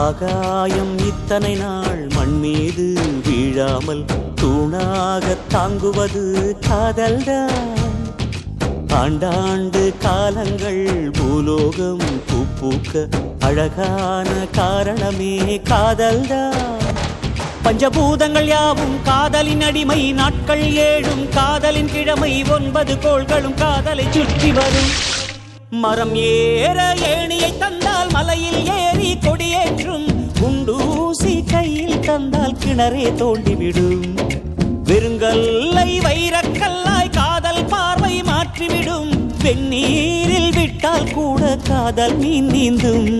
ஆகாயம் இத்தனை நாள் மண் மீது வீழாமல் தூணாக தாங்குவது காதல்தான். ஆண்டாண்டு காலங்கள் பூலோகம் பூக்க அழகான காரணமே காதல்தான். பஞ்சபூதங்கள் யாவும் காதலின் அடிமை, நாட்கள் 7 காதலின் கிழமை, 9 கோள்களும் காதலை சுற்றி வரும். மரம் ஏற ஏணியை தந்தால் மலையில் ஏறி கொடியேற்றும், குண்டூசி கையில் தந்தால் கிணறே தோண்டிவிடும். வெறுங்கல்லை வைரக்கல்லாய் காதல் பார்வை மாற்றிவிடும், வெந்நீரில் விட்டால் கூட காதல் மீன் நீந்தும்.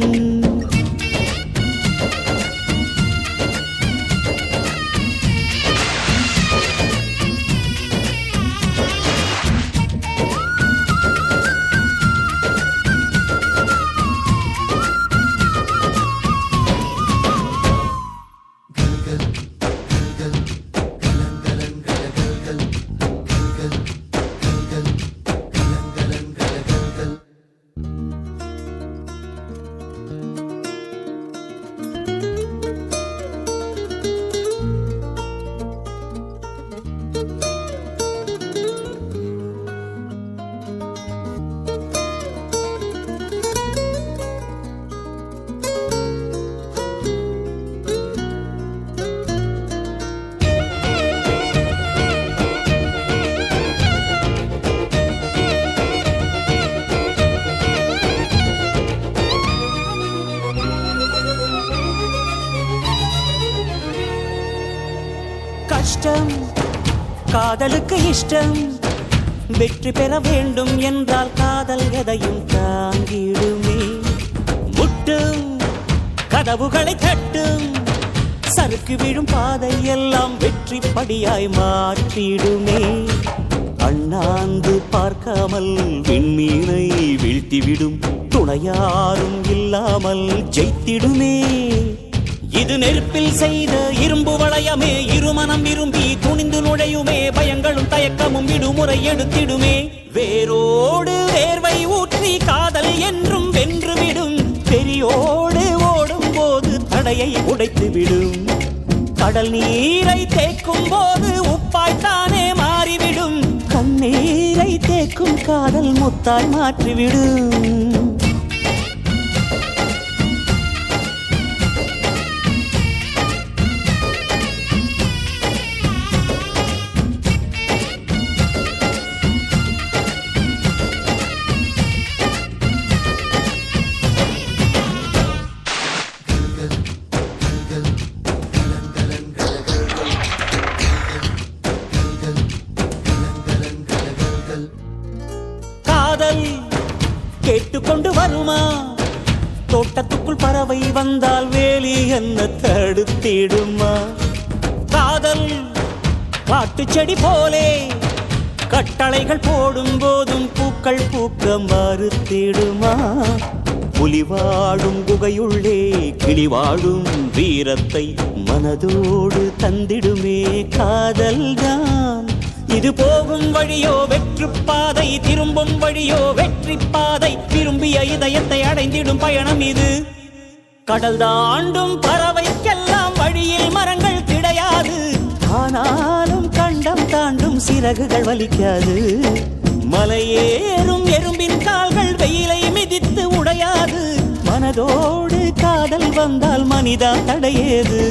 கஷ்டம் காதலுக்கு இஷ்டம், வெற்றி பெற வேண்டும் என்றால் காதல் எதையும் தாங்கிடுமே. முட்டும் கதவுகளை தட்டும், சறுக்கு விழும் பாதை எல்லாம் வெற்றி படியாய் மாற்றிடுமே. அண்ணாந்து பார்க்காமல் விண்மீனை வீழ்த்திவிடும், துணையாரும் இல்லாமல் ஜெயித்திடுமே. இது நெருப்பில் செய்த இரும்பு வளையமே, இருமனம் விரும்பி துணிந்து நுழையுமே. பயங்களும் தயக்கமும் விடுமுறை எடுத்திடுமே. வேரோடு வேர்வை ஊற்றி காதல் என்றும் வென்றுவிடும், பெரியோடு ஓடும் போது தடையை உடைத்துவிடும். கடல் நீரை தேக்கும் போது உப்பாய்த்தானே மாறிவிடும், கண்ணீரை தேக்கும் காதல் முத்தாய் மாற்றிவிடும். காதல் கேட்டுக்கொண்டு வருமா? தோட்டத்துக்குள் பறவை வந்தால் வேலி என்ன தடுத்திடுமா? காதல் காட்டு செடி போலே கட்டளைகள் போடும் போதும் பூக்கள் பூக்க மறுத்திடுமா? புலி வாழும் குகையுள்ளே கிளி வாழும் வீரத்தை மனதோடு தந்திடுமே காதல்தான். இது போகும் வழியோ வெற்று பாதை, திரும்பும் வழியோ வெற்றி பாதை. விரும்பிய இதயத்தை அடைந்திடும் பயணம் இது. கடல் தாண்டும் பறவைக்கெல்லாம் வழியில் மரங்கள் கிடையாது, ஆனாலும் கண்டம் தாண்டும் சிறகுகள் வலிக்காது. மலையேறும் எறும்பின் கால்கள் வெயிலை மிதித்து உடையாது, மனதோடு காதல் வந்தால் மனிதா தடையேது.